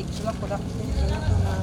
balik sila ko dak na.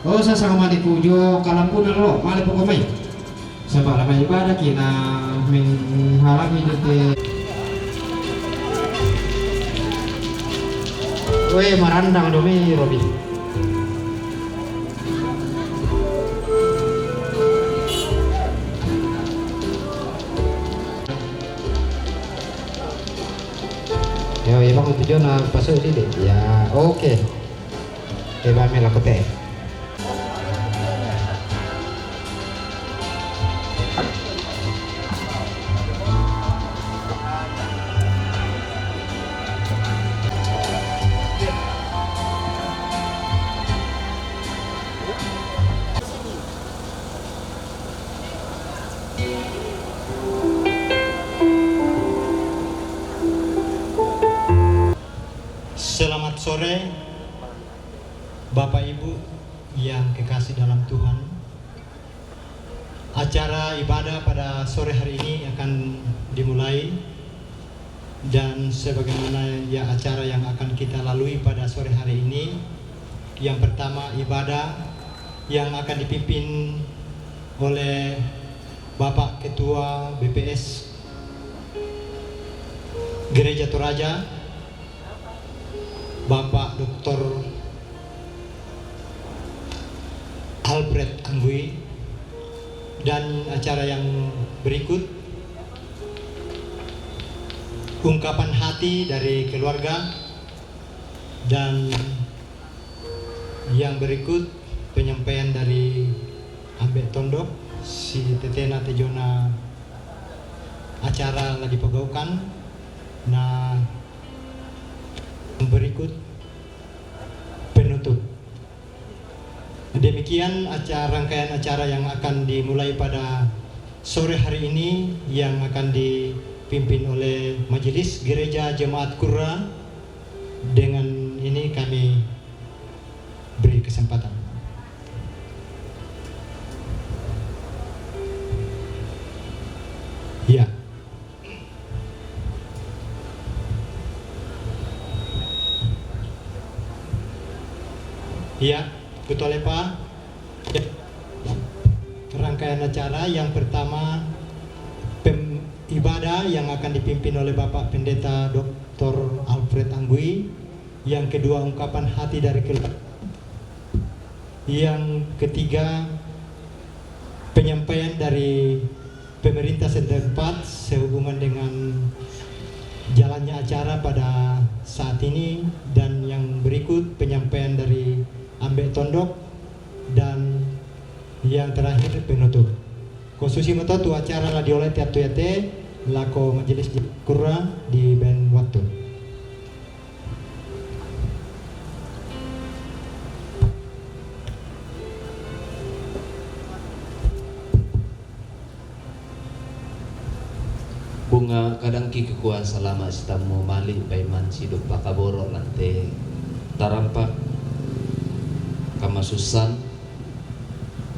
Oh, sa mali pujo kalampunan lo, mali po kami. Sa bala may ibadah kina menghalangi dite. Weh, marandang domi Robi. Yo, ibang tujuan na pasok dito. Ya, oke. Iba may lakote. Selamat sore Bapak Ibu yang kekasih dalam Tuhan. Acara ibadah pada sore hari ini akan dimulai, dan sebagaimana ya acara yang akan kita lalui pada sore hari ini, yang pertama ibadah yang akan dipimpin oleh Bapak Ketua BPS Gereja Toraja, Bapak Dr. Alfred Anggui. Dan acara yang berikut ungkapan hati dari keluarga, dan yang berikut penyampaian dari Ambek Tondok si Tetena Tejona acara lagi pegaukan. Nah, berikut penutup. Demikian rangkaian acara yang akan dimulai pada sore hari ini, yang akan dipimpin oleh Majelis Gereja Jemaat Qurra. Dengan ini kami beri kesempatan. Ya. Iya, betul ya Pak. Ya. Rangkaian acara yang pertama ibadah yang akan dipimpin oleh Bapak Pendeta Dr. Alfred Anggui. Yang kedua ungkapan hati dari keluarga. Yang ketiga penyampaian dari pemerintah setempat sehubungan dengan jalannya acara pada saat ini. Dan yang berikut penyampaian dari Ambek Tondok, dan yang terakhir penutup. Khususi moto tu acara la dioleh tiap tuyate lako Majelis Qurra di Ben waktu. Bunga kadang ki kekuasa lama sitamu malik baiman siduk pakaboro lante tarampak kamasusan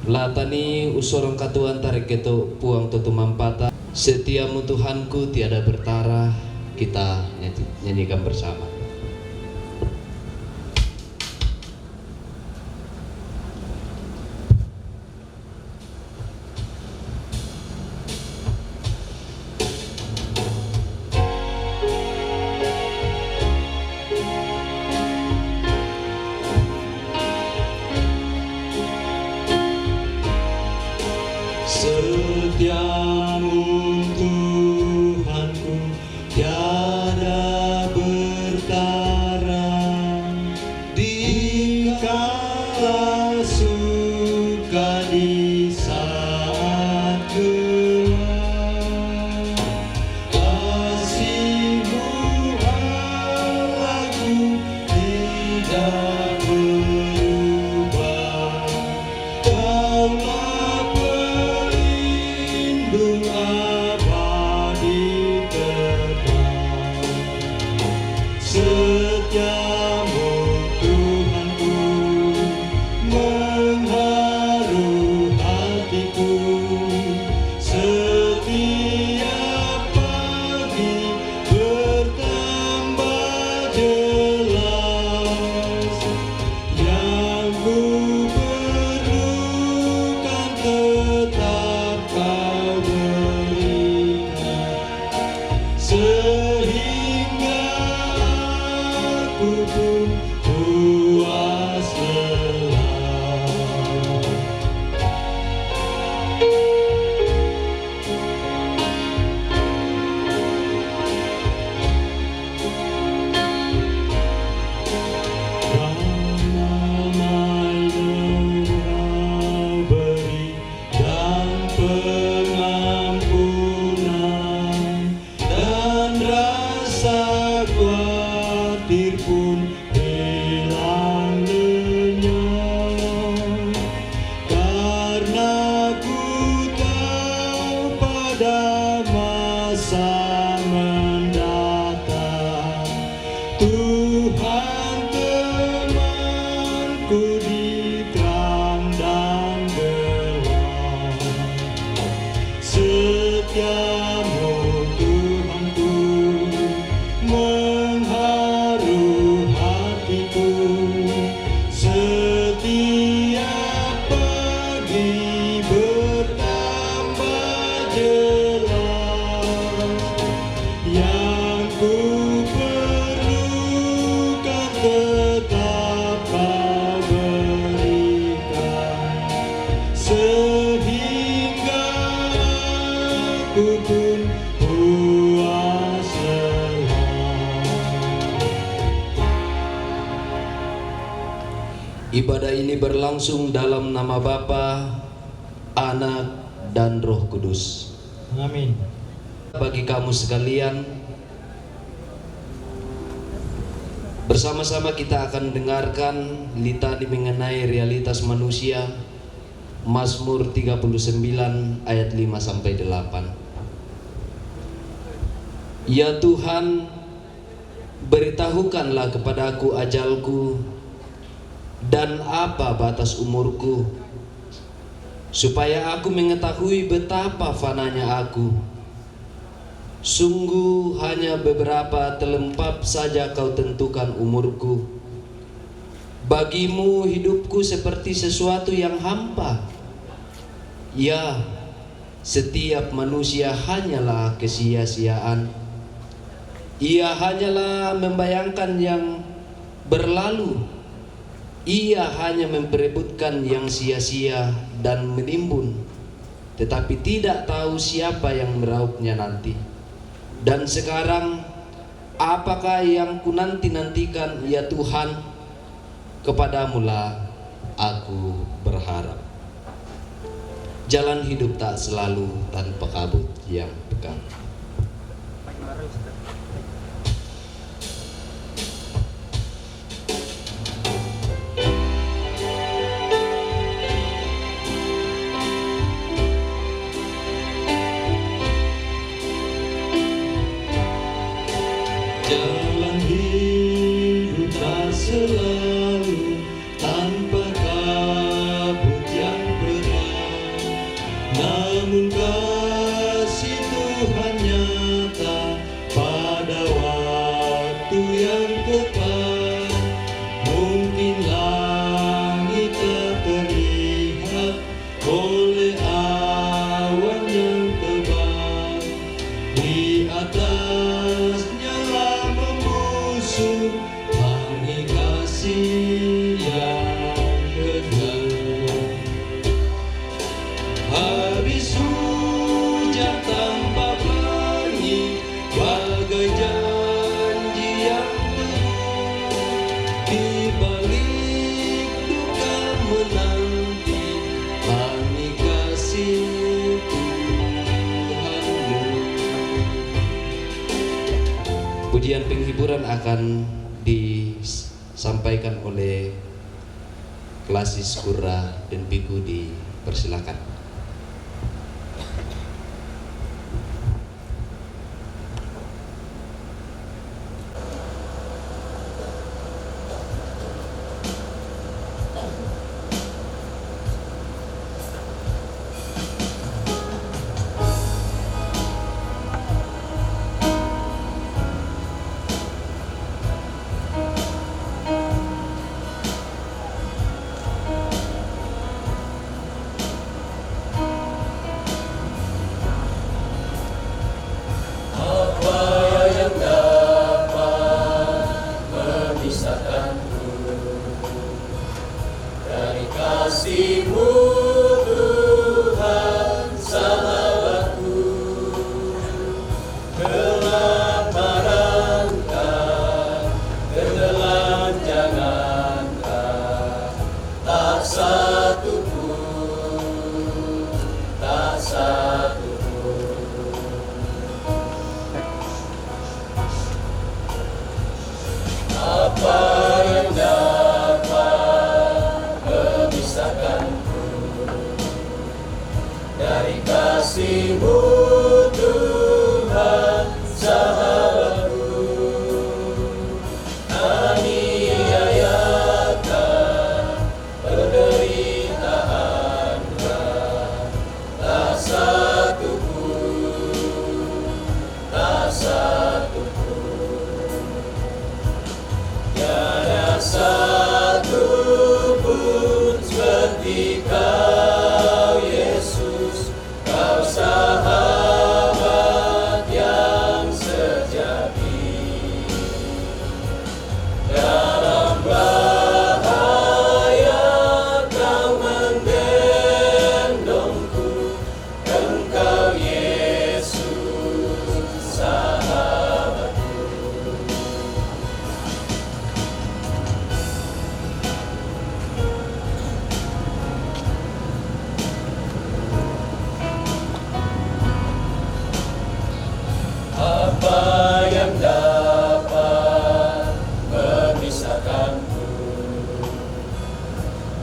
latani usorong katuan tarik keto puang tutu mampata setiamu Tuhanku tiada bertara. Kita nyanyikan bersama. di terang dan gelap. Setiamu Tuhanku mengharu hatiku. Setiap pagi bertambah jelas. Yang ku perlukan tetap Kau berikan, sehingga aku pun puas lelah. Ibadah ini berlangsung dalam nama Bapa, Anak, dan Roh Kudus. Amin. Bagi kamu sekalian, bersama-sama kita akan dengarkan litani mengenai realitas manusia, Mazmur 39 ayat 5-8. Ya Tuhan, beritahukanlah kepadaku ajalku dan apa batas umurku, supaya aku mengetahui betapa fananya aku. Sungguh hanya beberapa telempap saja Kau tentukan umurku. Bagimu hidupku seperti sesuatu yang hampa. Ya, setiap manusia hanyalah kesia-siaan. Ia hanyalah membayangkan yang berlalu. Ia hanya memperebutkan yang sia-sia dan menimbun, tetapi tidak tahu siapa yang meraupnya nanti. Dan sekarang, apakah yang ku nanti-nantikan, ya Tuhan? Kepadamulah aku berharap. Jalan hidup tak selalu tanpa kabut yang pekat. Jalan hidup tak selalu tanpa kabut yang berat, namun kasih Tuhan nyata pada waktu yang tepat. Mungkin langit tak terlihat oleh awan yang tebal, di atasnya angin kasih yang kekal. Habis hujan tanpa pelangi, bagai janji yang teguh. Di balik duka menanti, angin kasih Tuhanmu. Pujian penghiburan akan disampaikan oleh Klasis Kura dan Biku, dipersilakan. Kasih-Mu Tuhan sahabatku, kelaparankan, ketelanjangankan, tak satu pun, tak satu pun. Apa yang dari kasih-Mu Tuhan sahabatku, aniayakan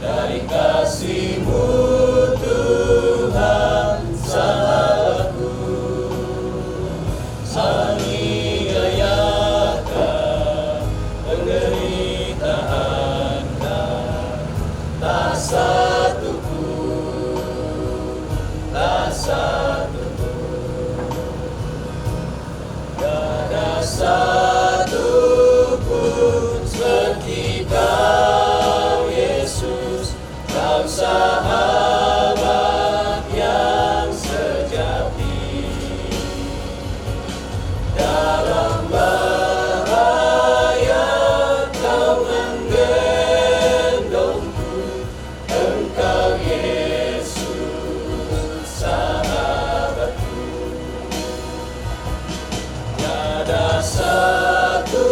dari kasih-Mu Tuhan sahabatku, aniayakan penderitaannya, tak satu pun, tak satu pun, tiada satu pun seperti Kau Yesus, Kau sahabat yang sejati. Dalam bahaya Kau menggendongku, Engkau Yesus sahabatku. Tiada satu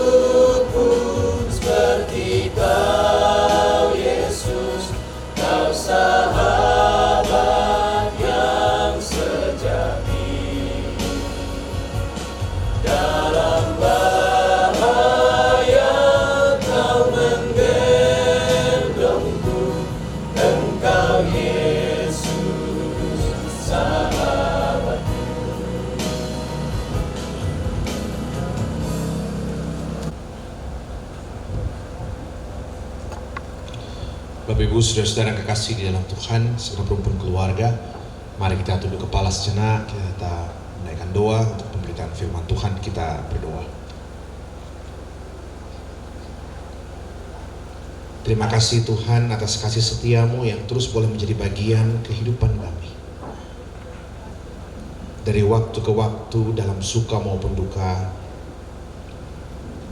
pun seperti Kau Yesus, Kau sahabat yang sejati. Dalam bahaya Kau menggendongku, Engkau Yesus sahabatku. Bapak Ibu Saudara-saudara yang kekasih di dalam Tuhan, segenap rumpun keluarga, mari kita tunduk kepala sejenak, kita menaikkan doa untuk pemberitaan firman Tuhan. Kita berdoa. Terima kasih Tuhan atas kasih setia-Mu yang terus boleh menjadi bagian kehidupan kami. Dari waktu ke waktu, dalam suka maupun duka,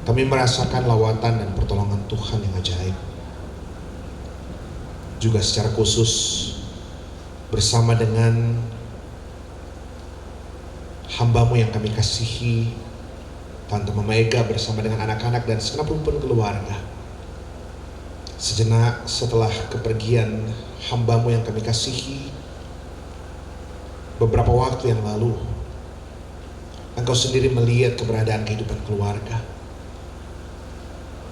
kami merasakan lawatan dan pertolongan Tuhan yang ajaib. Juga secara khusus bersama dengan hamba-Mu yang kami kasihi, Tante Mama Ega bersama dengan anak-anak dan segenap rumpun keluarga. Sejenak setelah kepergian hamba-Mu yang kami kasihi, beberapa waktu yang lalu, Engkau sendiri melihat keberadaan kehidupan keluarga.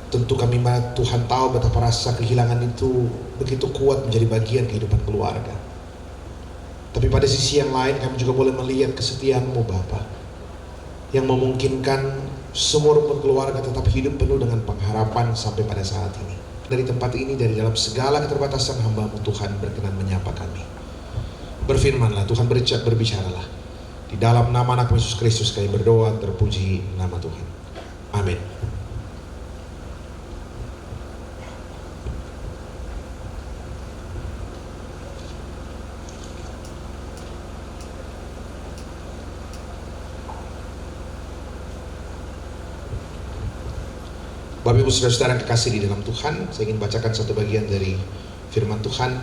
Tentu kami Tuhan tahu betapa rasa kehilangan itu begitu kuat menjadi bagian kehidupan keluarga. Tapi pada sisi yang lain kami juga boleh melihat kesetiaan-Mu Bapa, yang memungkinkan semua rumpun keluarga tetap hidup penuh dengan pengharapan sampai pada saat ini. Dari tempat ini, dari dalam segala keterbatasan hamba-Mu Tuhan berkenan menyapa kami. Berfirmanlah Tuhan, berbicaralah. Di dalam nama anak Yesus Kristus kami berdoa, terpuji nama Tuhan. Amin. Bapak Ibu Saudara-saudara yang kekasih di dalam Tuhan, saya ingin bacakan satu bagian dari firman Tuhan.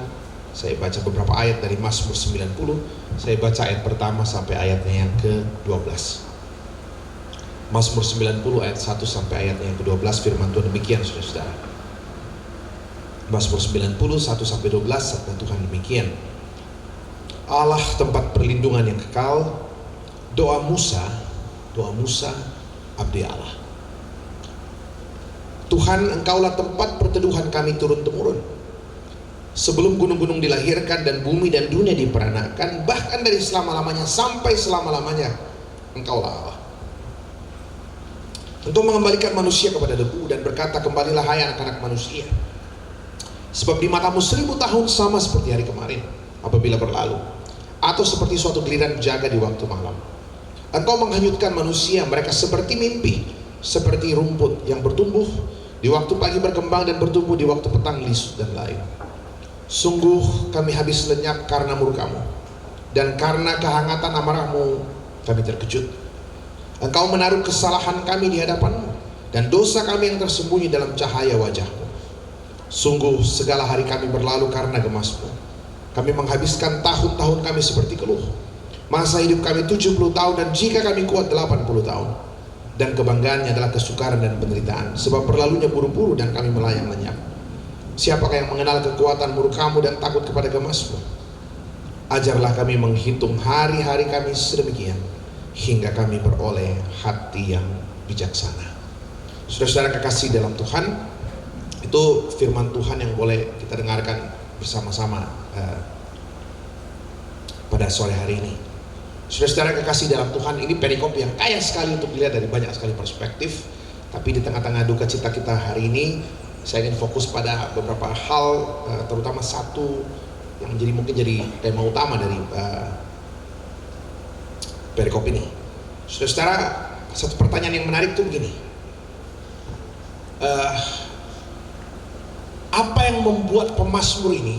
Saya baca beberapa ayat dari Mazmur 90. Saya baca ayat pertama sampai ayatnya yang ke-12. Mazmur 90 ayat 1 sampai ayatnya yang ke-12, firman Tuhan demikian Saudara-saudara. Mazmur 90 1 sampai 12, sabda Tuhan demikian. Allah tempat perlindungan yang kekal, doa Musa abdi Allah. Tuhan, Engkaulah tempat perteduhan kami turun-temurun. Sebelum gunung-gunung dilahirkan dan bumi dan dunia diperanakan, bahkan dari selama-lamanya sampai selama-lamanya, Engkaulah Allah. Engkau mengembalikan manusia kepada debu dan berkata, kembalilah hai anak-anak manusia. Sebab di matamu 1000 tahun sama seperti hari kemarin apabila berlalu, atau seperti suatu giliran jaga di waktu malam. Engkau menghanyutkan manusia, mereka seperti mimpi, seperti rumput yang bertumbuh di waktu pagi berkembang dan bertumbuh di waktu petang lisut dan layu. Sungguh kami habis lenyap karena murka-Mu, dan karena kehangatan amarah-Mu kami terkejut. Engkau menaruh kesalahan kami di hadapan-Mu, dan dosa kami yang tersembunyi dalam cahaya wajah-Mu. Sungguh segala hari kami berlalu karena gemas-Mu. Kami menghabiskan tahun-tahun kami seperti keluh. Masa hidup kami 70 tahun, dan jika kami kuat 80 tahun. Dan kebanggaannya adalah kesukaran dan penderitaan, sebab berlalunya buru-buru dan kami melayang lenyap. Siapakah yang mengenal kekuatan murka-Mu dan takut kepada gemas-Mu? Ajarlah kami menghitung hari-hari kami sedemikian, hingga kami beroleh hati yang bijaksana. Saudara-saudara kekasih dalam Tuhan, Itu firman Tuhan yang boleh kita dengarkan bersama-sama pada sore hari ini. Saudara-saudara kekasih dalam Tuhan, ini perikop yang kaya sekali untuk dilihat dari banyak sekali perspektif. Tapi di tengah-tengah duka cita kita hari ini, saya ingin fokus pada beberapa hal, terutama satu yang mungkin jadi tema utama dari perikop ini. Saudara-saudara, satu pertanyaan yang menarik itu begini. Apa yang membuat pemazmur ini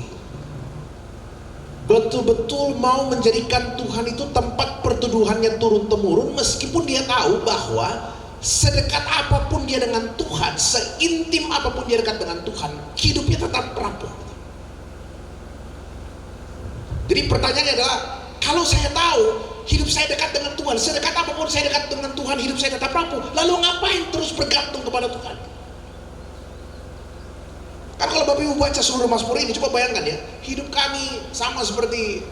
betul-betul mau menjadikan Tuhan itu tempat pertuduhannya turun-temurun, meskipun dia tahu bahwa sedekat apapun dia dengan Tuhan, seintim apapun dia dekat dengan Tuhan, hidupnya tetap rapuh. Jadi pertanyaannya adalah, kalau saya tahu hidup saya dekat dengan Tuhan, sedekat apapun saya dekat dengan Tuhan, hidup saya tetap rapuh, lalu ngapain terus bergantung kepada Tuhan? Kan kalau Bapak Ibu baca seluruh Mazmur ini, coba bayangkan ya, hidup kami sama seperti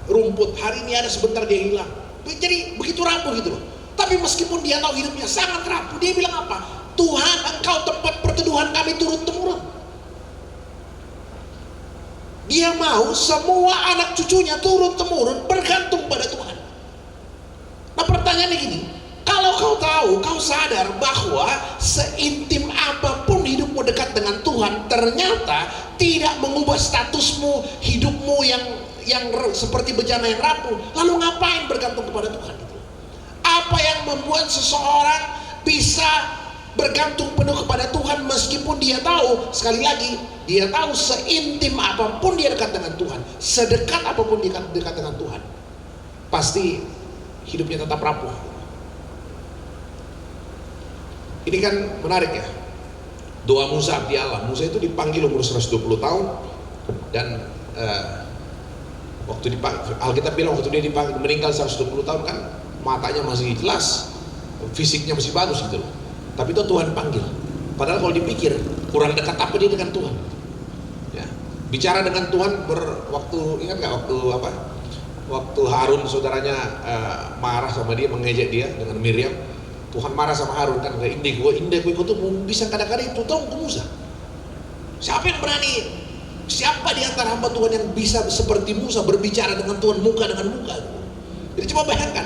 rumput, hari ini ada sebentar dia hilang. Jadi begitu rapuh gitu loh. Tapi meskipun dia tahu hidupnya sangat rapuh, dia bilang apa? Tuhan, Engkau tempat perteduhan kami turun-temurun. Dia mau semua anak cucunya turun-temurun bergantung pada Tuhan. Nah pertanyaannya gini, kalau kau tahu, kau sadar bahwa seintim apapun hidupmu dekat dengan Tuhan, ternyata tidak mengubah statusmu, hidupmu yang seperti bejana yang rapuh, lalu ngapain bergantung kepada Tuhan? Apa yang membuat seseorang bisa bergantung penuh kepada Tuhan meskipun dia tahu, sekali lagi, dia tahu seintim apapun dia dekat dengan Tuhan, sedekat apapun dia dekat dengan Tuhan, pasti hidupnya tetap rapuh. Ini kan menarik ya, doa Musa abdi Allah. Musa itu dipanggil umur 120 tahun dan waktu dipanggil, Alkitab bilang waktu dia dipanggil, meninggal 120 tahun kan matanya masih jelas, fisiknya masih bagus gitu loh. Tapi itu Tuhan panggil. Padahal kalau dipikir kurang dekat apa dia dengan Tuhan? Ya, bicara dengan Tuhan ingat nggak waktu Harun saudaranya marah sama dia, mengejek dia dengan Miriam. Tuhan marah sama Harun kan, indahku itu bisa kadang-kadang itu tahu ke Musa. Siapa yang berani? Siapa di antara hamba Tuhan yang bisa seperti Musa berbicara dengan Tuhan muka dengan muka? Jadi coba bayangkan,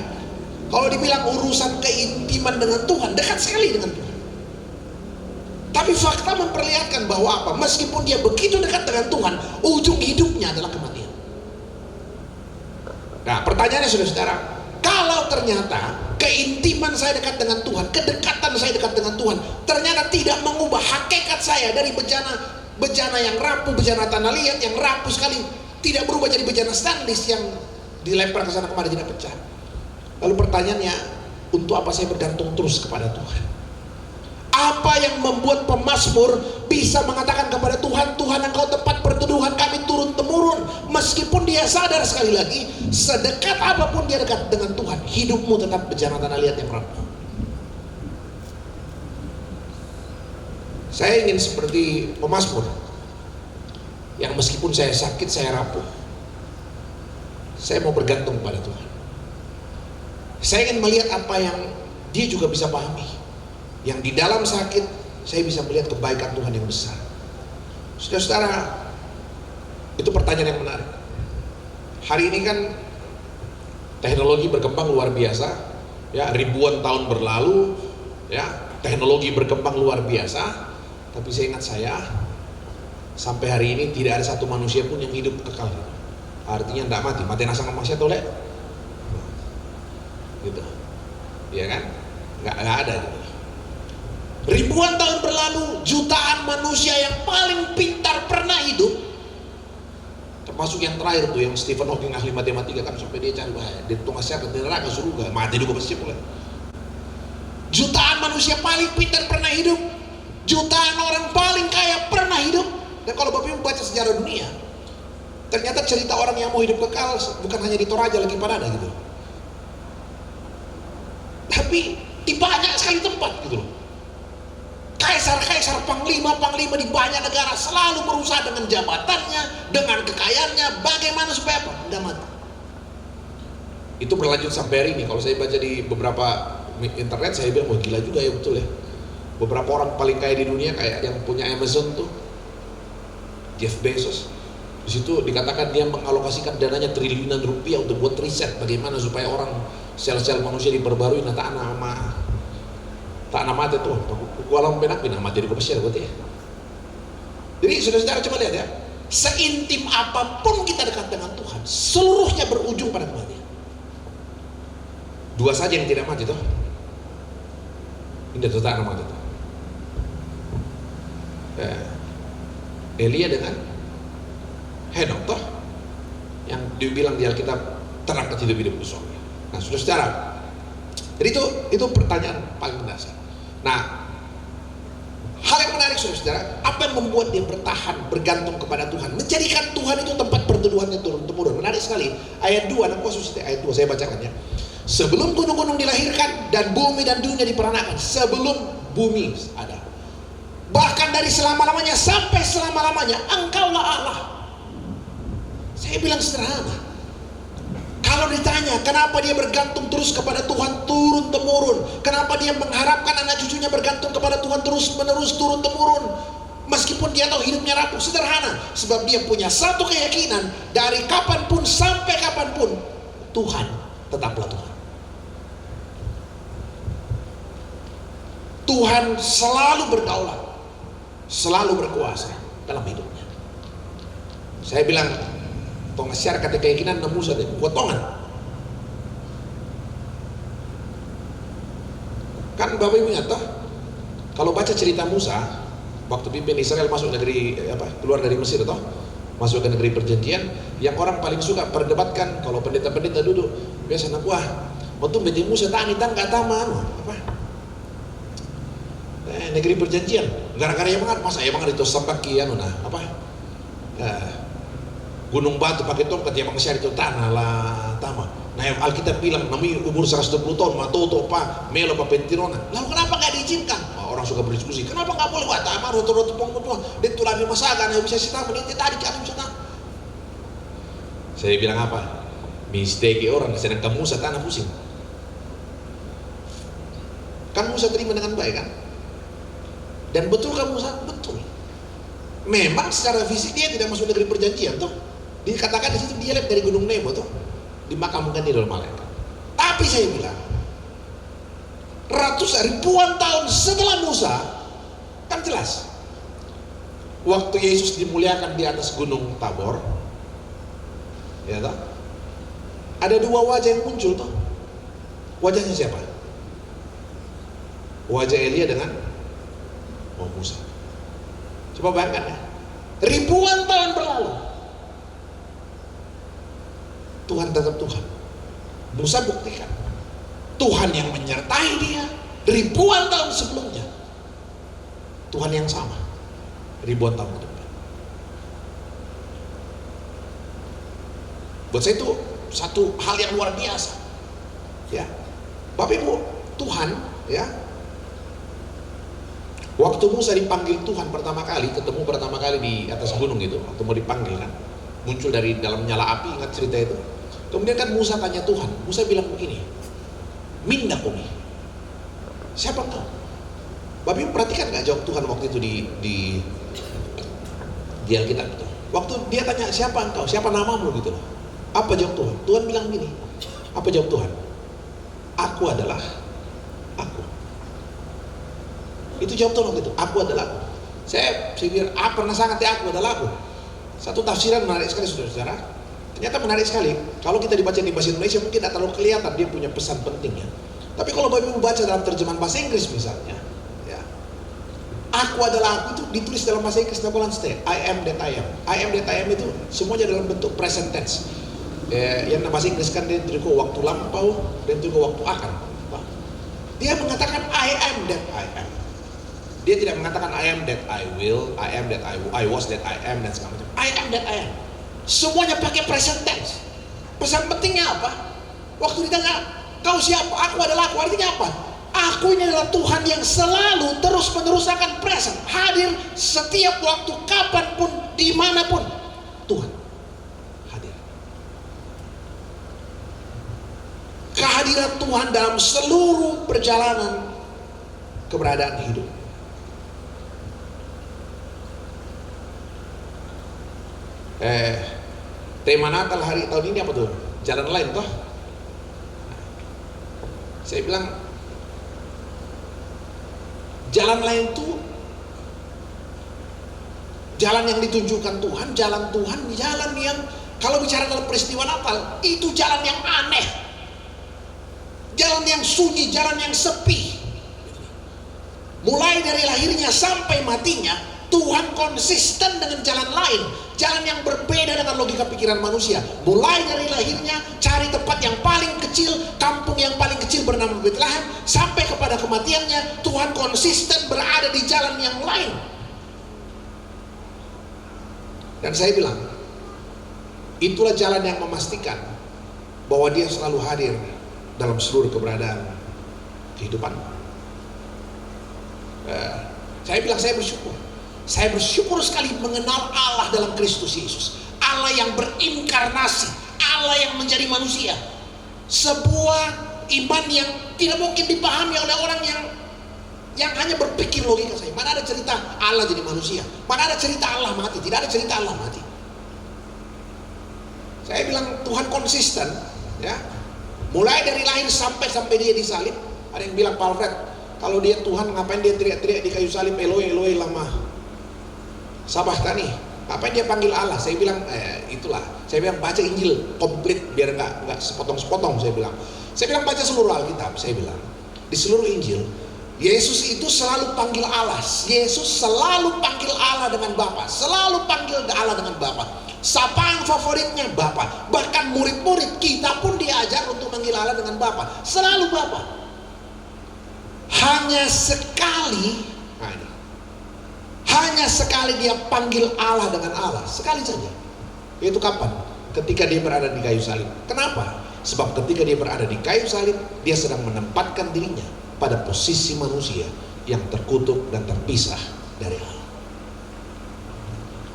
kalau dibilang urusan keintiman dengan Tuhan, dekat sekali dengan Tuhan. Tapi fakta memperlihatkan bahwa apa? Meskipun dia begitu dekat dengan Tuhan, ujung hidupnya adalah kematian. Nah, pertanyaannya saudara-saudara, kalau ternyata keintiman saya dekat dengan Tuhan, kedekatan saya dekat dengan Tuhan, ternyata tidak mengubah hakikat saya dari bejana yang rapuh, bejana tanah liat yang rapuh sekali, tidak berubah jadi bejana stainless yang dilempar ke sana kemari tidak pecah. Lalu pertanyaannya, untuk apa saya bergantung terus kepada Tuhan? Apa yang membuat pemazmur bisa mengatakan kepada Tuhan, Tuhan Engkau tempat perteduhan kami turun-temurun, meskipun dia sadar sekali lagi, sedekat apapun dia dekat dengan Tuhan, hidupmu tetap bejana tanah liat yang rapuh. Saya ingin seperti pemazmur yang meskipun saya sakit, saya rapuh, saya mau bergantung pada Tuhan. Saya ingin melihat apa yang dia juga bisa pahami, yang di dalam sakit saya bisa melihat kebaikan Tuhan yang besar. Saudara-saudara, itu pertanyaan yang menarik. Hari ini kan teknologi berkembang luar biasa, ya, ribuan tahun berlalu, ya, teknologi berkembang luar biasa. Tapi saya ingat sampai hari ini tidak ada satu manusia pun yang hidup kekal. Artinya tidak mati, mati nasang manusia toleh, gitu, ya kan? Nggak ada. Gitu. Ribuan tahun berlalu, jutaan manusia yang paling pintar pernah hidup, termasuk yang terakhir tuh, yang Stephen Hawking ahli matematika kan, sampai dia cari di tengah masyarakat di neraka surga, mati juga pasti boleh. Jutaan manusia paling pintar pernah hidup, jutaan orang paling kaya pernah hidup. Dan kalau Bapak Ibu baca sejarah dunia, ternyata cerita orang yang mau hidup kekal bukan hanya di Toraja lagi Padana gitu, tapi di banyak sekali tempat gitu loh. Kaisar-kaisar, panglima-panglima di banyak negara selalu berusaha dengan jabatannya, dengan kekayaannya, bagaimana supaya apa? Nggak mati. Itu berlanjut sampai hari ini. Kalau saya baca di beberapa internet, saya bilang, wah gila juga ya, betul ya. Beberapa orang paling kaya di dunia kayak yang punya Amazon tuh, Jeff Bezos. Di situ dikatakan dia mengalokasikan dananya triliunan rupiah untuk buat riset bagaimana supaya orang sel-sel manusia diperbarui. Nah tak nama mati tuh, kualam penak pinang mati di kopasya buat ya. Jadi saudara-saudara coba lihat ya, seintim apapun kita dekat dengan Tuhan, seluruhnya berujung pada kematian. Dua saja yang tidak mati tuh. Ini tak nama mati tuh. Elia dengan Henok toh, yang dibilang di Alkitab terangkat hidup-hidup di surga. Nah, saudara, jadi itu pertanyaan paling mendasar. Nah, hal yang menarik saudara, apa yang membuat dia bertahan, bergantung kepada Tuhan, menjadikan Tuhan itu tempat perteduhannya turun-temurun. Menarik sekali. Ayat 2, anak khusus ayat 2 saya bacakan ya. Sebelum gunung-gunung dilahirkan dan bumi dan dunia diperanakan, sebelum bumi ada, bahkan dari selama-lamanya sampai selama-lamanya, Engkaulah Allah. Saya bilang sederhana. Kalau ditanya kenapa dia bergantung terus kepada Tuhan turun temurun, kenapa dia mengharapkan anak cucunya bergantung kepada Tuhan terus menerus turun temurun, meskipun dia tahu hidupnya rapuh, sederhana. Sebab dia punya satu keyakinan, dari kapanpun sampai kapanpun Tuhan tetaplah Tuhan. Tuhan selalu berdaulat, selalu berkuasa dalam hidupnya. Saya bilang, tong masyarakat keyakinan na Musa deh, potongan. Kan Bapak Ibu ingat toh, kalau baca cerita Musa, waktu pimpin Israel masuk negeri keluar dari Mesir toh, masuk ke negeri perjanjian, yang orang paling suka perdebatkan kalau pendeta-pendeta duduk, biasa nak wah, waktu beti Musa tani tangga taman, negeri perjanjian, gara-gara yang banget, masa ya banget itu sampai kian gunung batu pakai tongkat yang manusia itu tanah lah tama. Nah Alkitab bilang nami umur 120 tahun matoto pak melo pak pentirona. Lalu kenapa nggak diizinkan? Orang suka berdiskusi. Kenapa nggak boleh buat tama roto-roto pengmutuan? Itu lagi masakan yang bisa sita meniti tadi kan bisa. Saya bilang apa? Mistake orang sedangkan Musa tanah pusing. Kan Musa terima dengan baik kan? Dan betul kan Musa? Betul. Memang secara fisik dia tidak masuk negeri perjanjian tuh. Dikatakan di situ dia lihat dari Gunung Nebo tuh dimakamkan di dalam malaikat. Tapi saya bilang ribuan tahun setelah Musa kan jelas waktu Yesus dimuliakan di atas Gunung Tabor, ya toh, ada dua wajah yang muncul toh. Wajahnya siapa? Wajah Elia dengan Musa. Coba bayangkan ya, ribuan tahun berlalu Tuhan tetap Tuhan. Musa buktikan Tuhan yang menyertai dia ribuan tahun sebelumnya, Tuhan yang sama ribuan tahun ke depan. Buat saya itu satu hal yang luar biasa ya. Bapak Ibu, Tuhan ya, waktu Musa dipanggil Tuhan pertama kali, ketemu pertama kali di atas gunung itu, waktu mau dipanggil kan, muncul dari dalam nyala api, ingat cerita itu. Kemudian kan Musa tanya Tuhan, Musa bilang begini, minda kumi, siapa engkau? Bapak Ibu perhatikan gak jawab Tuhan waktu itu di Alkitab itu. Waktu dia tanya siapa engkau, siapa namamu gitu loh. Apa jawab Tuhan? Tuhan bilang gini, apa jawab Tuhan? Aku adalah aku. Itu jawab Tuhan waktu itu, aku adalah aku. Saya pikir, pernah sangat ya aku adalah aku. Satu tafsiran menarik sekali saudara-saudara. Ternyata menarik sekali. Kalau kita dibaca di bahasa Indonesia mungkin tidak terlalu kelihatan dia punya pesan pentingnya. Tapi kalau Bapak Ibu baca dalam terjemahan bahasa Inggris misalnya, ya, aku adalah aku itu ditulis dalam bahasa Inggris double state. I am that I am. I am that I am itu semuanya dalam bentuk present tense. Yang bahasa Inggris kan dia juga waktu lampau dan juga waktu akan. Dia mengatakan I am that I am. Dia tidak mengatakan I am that I will, I am that I was that I am dan segala macam. I am that I am. Semuanya pakai present tense. Pesan pentingnya apa? Waktu ditanya, kau siapa? Aku adalah aku. Artinya apa? Aku ini adalah Tuhan yang selalu terus-menerus akan present, hadir setiap waktu, kapanpun, dimanapun. Tuhan hadir. Kehadiran Tuhan dalam seluruh perjalanan keberadaan hidup. Tema Natal hari tahun ini apa tuh? Jalan lain toh? Saya bilang jalan lain tuh jalan yang ditunjukkan Tuhan, jalan Tuhan, jalan yang kalau bicara dalam peristiwa Natal itu jalan yang aneh, jalan yang sunyi, jalan yang sepi. Mulai dari lahirnya sampai matinya Tuhan konsisten dengan jalan lain, jalan yang berbeda dengan logika pikiran manusia. Mulai dari lahirnya cari tempat yang paling kecil, kampung yang paling kecil bernama Bethlehem, sampai kepada kematiannya Tuhan konsisten berada di jalan yang lain. Dan saya bilang itulah jalan yang memastikan bahwa Dia selalu hadir dalam seluruh keberadaan kehidupan. Saya bilang saya bersyukur. Saya bersyukur sekali mengenal Allah dalam Kristus Yesus. Allah yang berinkarnasi, Allah yang menjadi manusia. Sebuah iman yang tidak mungkin dipahami oleh orang yang hanya berpikir logika saya. Mana ada cerita Allah jadi manusia? Mana ada cerita Allah mati? Tidak ada cerita Allah mati. Saya bilang Tuhan konsisten, ya. Mulai dari lahir sampai Dia disalib. Ada yang bilang, Pak Alfred, kalau Dia Tuhan, ngapain Dia teriak-teriak di kayu salib, Eloi, Eloi lama sabachthani? Ngapain Dia panggil Allah? Saya bilang, itulah. Saya bilang baca Injil komplit biar nggak sepotong-sepotong. Saya bilang baca seluruh Alkitab. Saya bilang di seluruh Injil Yesus itu selalu panggil Allah. Yesus selalu panggil Allah dengan Bapa. Selalu panggil Allah dengan Bapa. Sapaan favoritnya Bapa. Bahkan murid-murid kita pun diajar untuk manggil Allah dengan Bapa. Selalu Bapa. Hanya sekali, hanya sekali Dia panggil Allah dengan Allah. Sekali saja. Yaitu kapan? Ketika Dia berada di kayu salib. Kenapa? Sebab ketika Dia berada di kayu salib, Dia sedang menempatkan dirinya pada posisi manusia yang terkutuk dan terpisah dari Allah.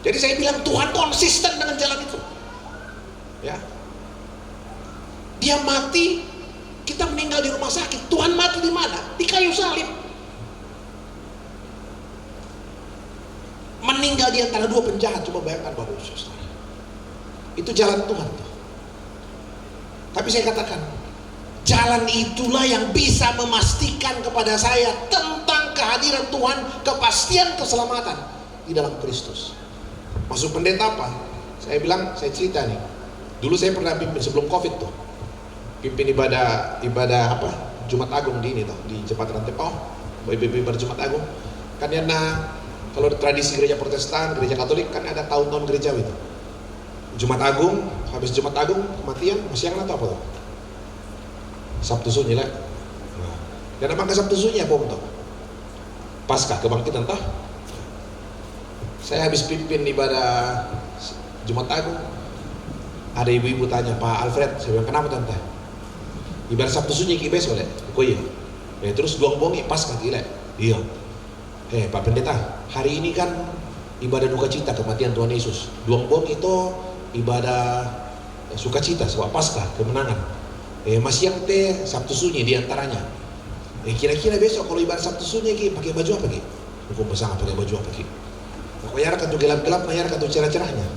Jadi saya bilang Tuhan konsisten dengan jalan itu. Ya. Dia mati, kita meninggal di rumah sakit. Tuhan mati di mana? Di kayu salib. Meninggal di antara dua penjahat. Coba bayangkan Bapak Ibu Saudara. Itu jalan Tuhan tuh. Tapi saya katakan, jalan itulah yang bisa memastikan kepada saya tentang kehadiran Tuhan, kepastian keselamatan di dalam Kristus. Masuk pendeta apa? Saya bilang, saya cerita nih. Dulu saya pernah pimpin sebelum COVID tuh. Pimpin ibadah apa? Jumat Agung di ini tuh, di Jembatan Rantepau. Ibadah Jumat Agung. Kan ya kalau tradisi gereja Protestan, gereja Katolik kan ada tahun-tahun gerejawi itu. Jumat Agung, habis Jumat Agung kematian, masih yang atau apa tuh? Sabtu Sunyi lah. Nah, dan apa ke Sabtu Sunyi apa tuh? Paskah kebangkitan toh? Saya habis pimpin ibadah Jumat Agung. Ada ibu-ibu tanya, Pak Alfred, saya bilang kenapa tante? Ibadah Sabtu Sunyi ki besok le. Kok iya? Terus buang-buangi Paskah gila. Iya. Pak Pendeta, hari ini kan ibadah duka cita kematian Tuhan Yesus. Buang-buang itu ibadah sukacita sebab Paskah kemenangan. Masih yang Sabtu Sunyi diantaranya. Kira-kira besok kalau ibadah Sabtu Sunyi ki pakai baju apa ki? Hukum pasangan pakai baju apa ki? Pokoknya kan tuh gelap-gelap, nayar kan tuh cerah-cerahnya.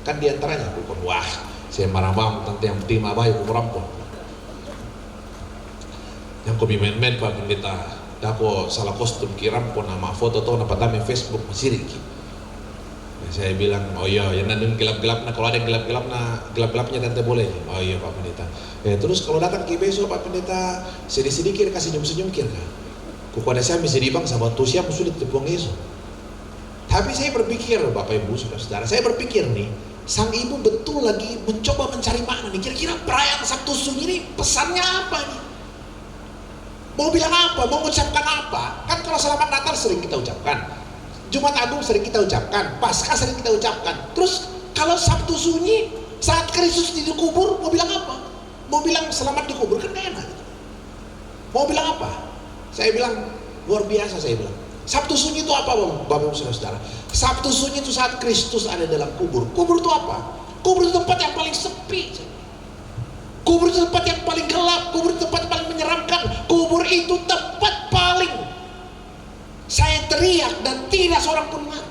Kan diantaranya. Bukan wah, saya marah-marah tante yang penting mah baik aku rampung. Yang kopi main-main Pak Pendeta. Dapo salah kostum kiram pun nama foto tuh dapat dami Facebook masih ki. Saya bilang, oh iya, yang nanti gelap-gelap, kalau ada yang gelap-gelapnya tante boleh. Oh iya Pak Pendeta. Terus kalau datang ke besok Pak Pendeta, sedih-sedikit kasih senyum-senyum kira. Kuku ada saya bisa dibang sama tuh siapa sulit dibuang Yesus. Tapi saya berpikir, Bapak Ibu, Saudara-saudara, saya berpikir nih, sang ibu betul lagi mencoba mencari makna nih. Kira-kira perayaan Sabtu Sunyi ini pesannya apa nih? Mau bilang apa? Mau mengucapkan apa? Kan kalau selamat Natal sering kita ucapkan, Jumat Agung sering kita ucapkan, Paskah sering kita ucapkan. Terus kalau Sabtu Sunyi saat Kristus dikubur, mau bilang apa? Mau bilang selamat dikubur kan gak enak. Mau bilang apa? Saya bilang luar biasa. Saya bilang Sabtu Sunyi itu apa Bapak Ibu Saudara? Sabtu Sunyi itu saat Kristus ada dalam kubur. Kubur itu apa? Kubur itu tempat yang paling sepi. Kubur itu tempat yang paling gelap. Kubur itu tempat yang paling menyeramkan. Kubur itu tempat paling saya teriak dan tidak seorang pun mati.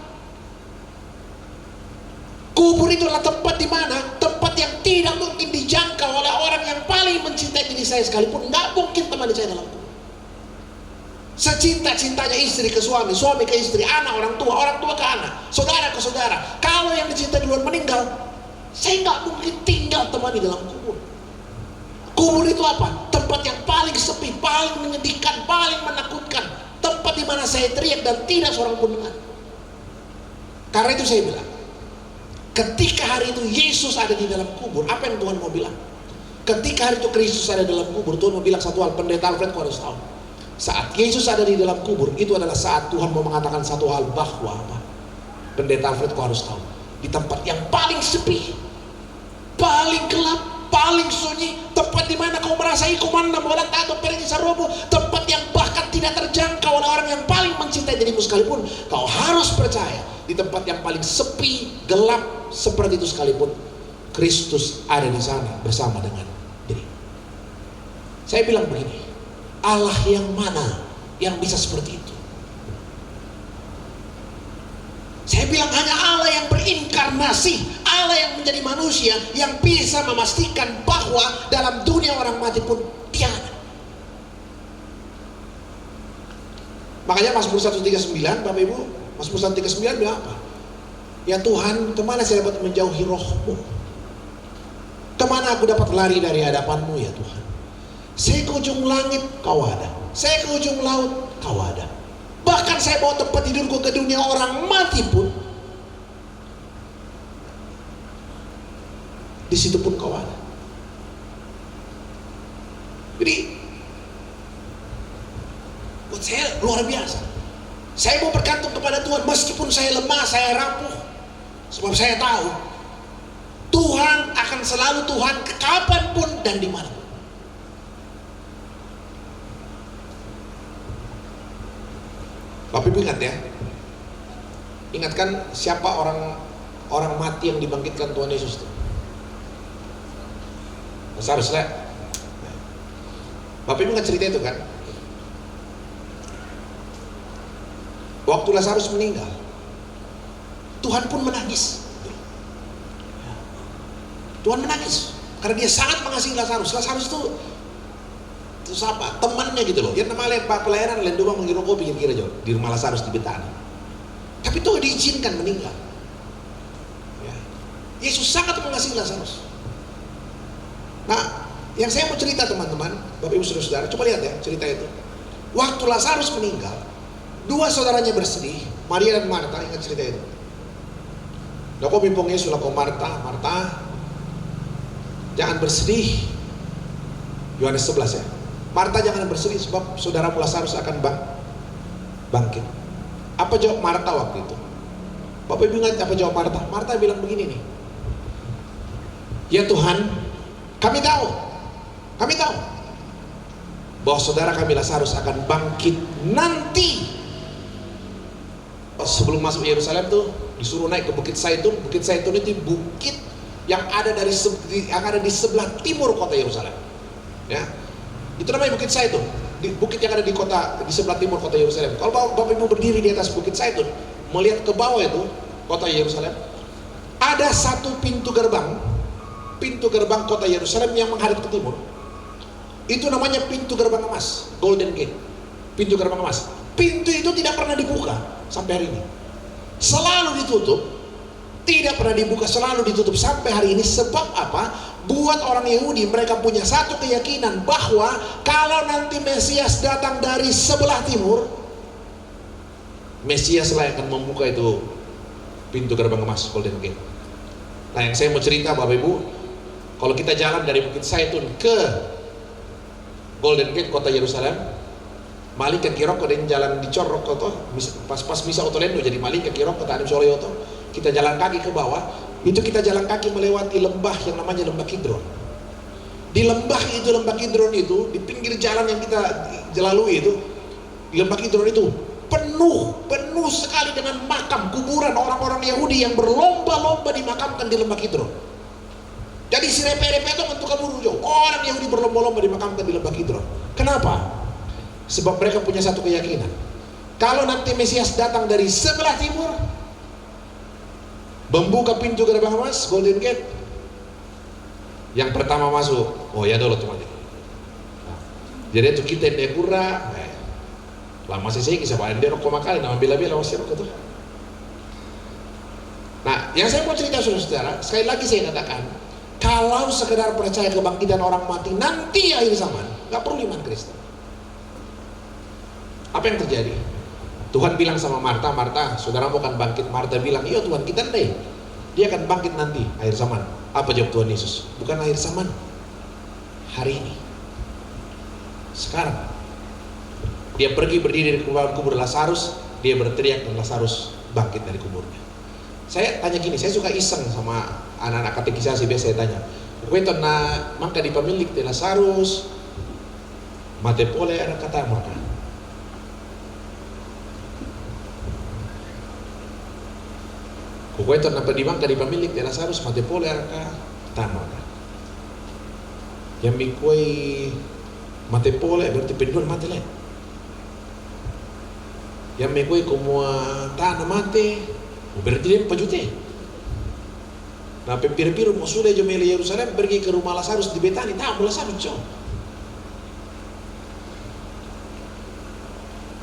Kubur itu adalah tempat di mana? Tempat yang tidak mungkin dijangkau oleh orang yang paling mencintai diri saya sekalipun. Nggak mungkin temani saya dalam kubur. Secinta-cintanya istri ke suami, suami ke istri, anak orang tua ke anak, saudara ke saudara. Kalau yang dicintai duluan meninggal, saya nggak mungkin tinggal temani dalam kubur. Kubur itu apa? Tempat yang paling sepi, paling menyedihkan, paling menakutkan. Tempat di mana saya teriak dan tidak seorang pun dengar. Karena itu saya bilang, ketika hari itu Yesus ada di dalam kubur, apa yang Tuhan mau bilang? Ketika hari itu Kristus ada dalam kubur, Tuhan mau bilang satu hal, pendeta Alfred kau harus tahu. Saat Yesus ada di dalam kubur, itu adalah saat Tuhan mau mengatakan satu hal, bahwa apa? Pendeta Alfred kau harus tahu, di tempat yang paling sepi, paling gelap, paling sunyi, tempat di mana kau merasai kumanda bola atau pergi sarobo, tempat yang bahkan tidak terjangkau oleh orang yang paling mencintai dirimu sekalipun, kau harus percaya, di tempat yang paling sepi, gelap seperti itu sekalipun, Kristus ada di sana bersama dengan diri. Saya bilang begini, Allah yang mana yang bisa seperti itu? Saya bilang hanya Allah yang berinkarnasi, Allah yang menjadi manusia, yang bisa memastikan bahwa dalam dunia orang mati pun Dia ada. Makanya Mazmur 139, Bapak Ibu, Mazmur 139 bilang apa? Ya Tuhan, kemana saya dapat menjauhi roh-Mu? Kemana aku dapat lari dari hadapan-Mu ya Tuhan? Saya ke ujung langit, Kau ada. Saya ke ujung laut, Kau ada. Bahkan saya bawa tempat tidurku ke dunia orang mati pun, di situ pun Kau ada. Jadi buat saya luar biasa. Saya mau bergantung kepada Tuhan meskipun saya lemah, saya rapuh. Sebab saya tahu Tuhan akan selalu Tuhan kapanpun dan dimanapun. Bapak Ibu ingat ya, ingatkan siapa orang mati yang dibangkitkan Tuhan Yesus itu? Lazarus lah. Bapak Ibu ingat cerita itu kan? Waktu Lazarus meninggal, Tuhan pun menangis. Tuhan menangis karena Dia sangat mengasihi Lazarus. Lazarus itu siapa? Temannya gitu loh. Dia namanya pelayanan lain doang mengiruko pikir-pikir aja di rumah Lazarus di Betani. Tapi Tuhan diizinkan meninggal. Ya. Yesus sangat mengasihi Lazarus. Nah, yang saya mau cerita teman-teman, Bapak Ibu Saudara-saudara, coba lihat ya cerita itu. Waktu Lazarus meninggal, dua saudaranya bersedih, Maria dan Marta, ingat cerita itu. Dako bimpong Yesus lako Marta, jangan bersedih. Yohanes 11 ya. Marta jangan bersedih sebab saudara Lazarus akan bangkit. Apa jawab Marta waktu itu? Bapak Ibu ingat apa jawab Marta? Marta bilang begini nih. Ya Tuhan, kami tahu bahwa saudara kami Lazarus akan bangkit nanti. Sebelum masuk Yerusalem tuh disuruh naik ke Bukit Zaitun. Bukit Zaitun itu bukit yang ada di sebelah timur kota Yerusalem. Ya. Itu namanya Bukit Zaitun. Bukit yang ada di sebelah timur kota Yerusalem. Kalau Bapak Ibu berdiri di atas Bukit Zaitun, melihat ke bawah itu kota Yerusalem, ada satu pintu gerbang kota Yerusalem yang menghadap ke timur. Itu namanya pintu gerbang emas, Golden Gate. Pintu gerbang emas. Pintu itu tidak pernah dibuka sampai hari ini. Selalu ditutup, tidak pernah dibuka, selalu ditutup sampai hari ini. Sebab apa? Buat orang Yahudi, mereka punya satu keyakinan bahwa kalau nanti Mesias datang dari sebelah timur, Mesias lah yang akan membuka itu pintu gerbang emas, Golden Gate. Nah, yang saya mau cerita Bapak Ibu, kalau kita jalan dari Bukit Zaitun ke Golden Gate kota Yerusalem, Malik ke Kirok dan jalan di Corok kota, pas misa Otolendo jadi Malik ke Kirok kota Adim Soroyoto, kita jalan kaki ke bawah. Itu kita jalan kaki melewati lembah yang namanya Lembah Kidron. Di lembah Kidron itu, di pinggir jalan yang kita lalui itu, di Lembah Kidron itu penuh sekali dengan makam, kuburan orang-orang Yahudi yang berlomba-lomba dimakamkan di Lembah Kidron. Jadi si repe-repe itu untuk kamu jauh. Orang Yahudi berlomba-lomba dimakamkan di Lembah Kidron. Kenapa? Sebab mereka punya satu keyakinan. Kalau nanti Mesias datang dari sebelah timur, Membuka pintu gerbang emas, Golden Gate. Yang pertama masuk, oh ya dulu teman. Jadi itu kita yang dekura, lama sih kisah pak dia rokok makali, nama bila-bila masih rokok tuh. Nah, yang saya mau cerita saudara, sekali lagi saya katakan, kalau sekedar percaya kebangkitan orang mati nanti akhir zaman, nggak perlu iman Kristen. Apa yang terjadi? Tuhan bilang sama Marta, Marta, saudaramu akan bangkit. Marta bilang, iya Tuhan, kita deh. Dia akan bangkit nanti, akhir zaman. Apa jawab Tuhan Yesus? Bukan akhir zaman, hari ini. Sekarang. Dia pergi berdiri di kubur Lazarus, dia berteriak dan Lazarus bangkit dari kuburnya. Saya tanya gini, saya suka iseng sama anak-anak katekisasi, biasa saya tanya, "Kueto na mangka di pemilik de Lazarus, mate pole ada kata mereka." Kueto na di mangka di pemilik de Lazarus, mate pole ada kata mereka. Yang mikoi mate pole berarti penduan mate le. Yang mikoi kumua tanah mate berarti dia pajute. Nah, pempir-pir mau sudah jomeli Yerusalem pergi ke rumah Lazarus di Betani, tahu Lazarus cowok.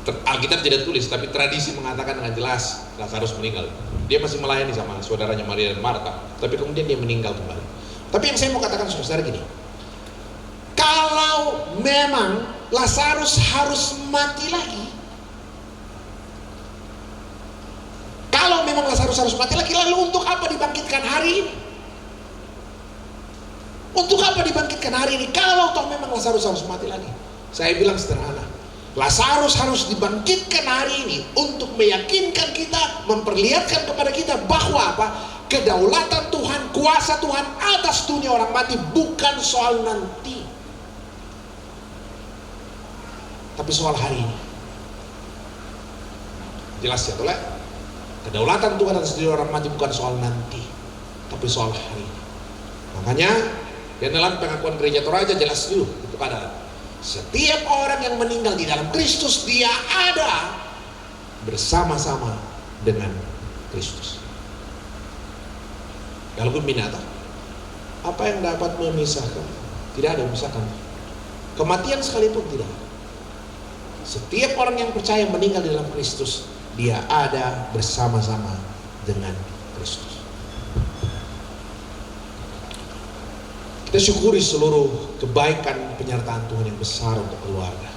Alkitab tidak tulis, tapi tradisi mengatakan dengan jelas Lazarus meninggal. Dia masih melayani sama saudaranya Maria dan Marta, tapi kemudian dia meninggal kembali. Tapi yang saya mau katakan saudara gini, kalau memang Lazarus harus mati lagi, kalau memang Lazarus harus mati lagi, lalu untuk apa dibangkitkan hari ini? Untuk apa dibangkitkan hari ini? Kalau toh memang Lazarus harus mati lagi, saya bilang sederhana, Lazarus harus dibangkitkan hari ini untuk meyakinkan kita, memperlihatkan kepada kita bahwa apa? Kedaulatan Tuhan, kuasa Tuhan atas dunia orang mati bukan soal nanti, tapi soal hari ini. Jelas ya, tolak? Kedaulatan Tuhan atas dunia orang mati bukan soal nanti, tapi soal hari ini. Makanya di dalam pengakuan gereja Toraja jelas dulu itu keadaan. Setiap orang yang meninggal di dalam Kristus, dia ada bersama-sama dengan Kristus. Kalau binatang, apa yang dapat memisahkan? Tidak ada memisahkan. Kematian sekalipun tidak. Setiap orang yang percaya meninggal di dalam Kristus, dia ada bersama-sama dengan Kristus. Kita syukuri seluruh kebaikan penyertaan Tuhan yang besar untuk keluarga.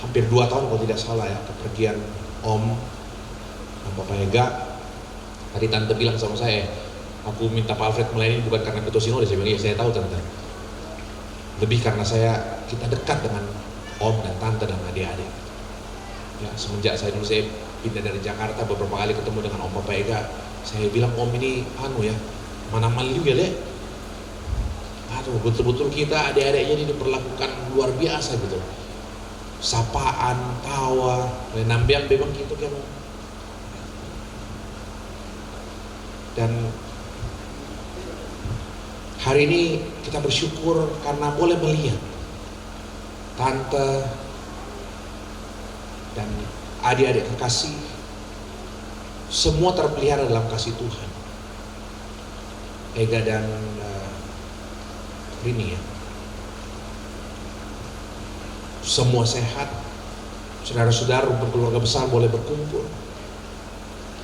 Hampir 2 tahun kalau tidak salah ya, kepergian Om Papa Ega. Tadi Tante bilang sama saya, aku minta Pak Alfred melayani bukan karena ketua sinode. Saya bilang, iya saya tahu Tante. Lebih karena kita dekat dengan Om dan Tante dan adik-adik. Ya, semenjak saya pindah dari Jakarta, beberapa kali ketemu dengan Om Papa Ega, saya bilang, Om ini mana mal juga le. Aduh, betul-betul kita adik-adiknya ini diperlakukan luar biasa gitu. Sapaan, tawa, nambiang memang gitu kan. Dan hari ini kita bersyukur karena boleh melihat Tante dan adik-adik kekasih semua terpelihara dalam kasih Tuhan. Ega dan Rini ya, semua sehat, saudara-saudara berkeluarga besar boleh berkumpul.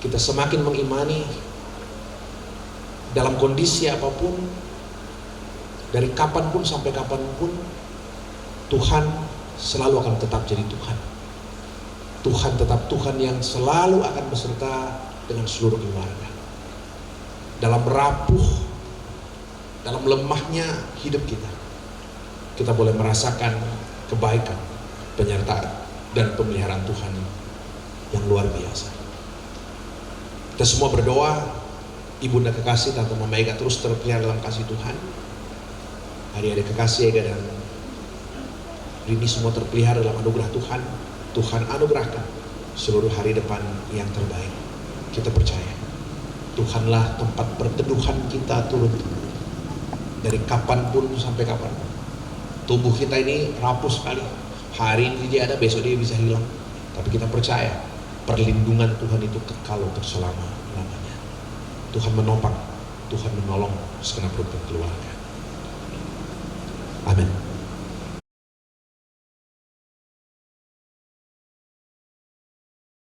Kita semakin mengimani dalam kondisi apapun, dari kapanpun sampai kapanpun, Tuhan selalu akan tetap jadi Tuhan. Tuhan tetap Tuhan yang selalu akan beserta dengan seluruh keluarga. Dalam rapuh, dalam lemahnya hidup kita boleh merasakan kebaikan, penyertaan dan pemeliharaan Tuhan yang luar biasa. Kita semua berdoa, Ibunda kekasih Tante Mama Ega terus terpelihara dalam kasih Tuhan. Adik-adik kekasih Ega dan Rini semua terpelihara dalam anugerah Tuhan. Tuhan anugerahkan seluruh hari depan yang terbaik. Kita percaya Tuhanlah tempat perteduhan kita turun dari kapanpun sampai kapanpun. Tubuh kita ini rapuh sekali. Hari ini dia ada, besok dia bisa hilang. Tapi kita percaya perlindungan Tuhan itu kekal untuk selama-lamanya. Tuhan menopang, Tuhan menolong segenap rukun keluarga. Amin.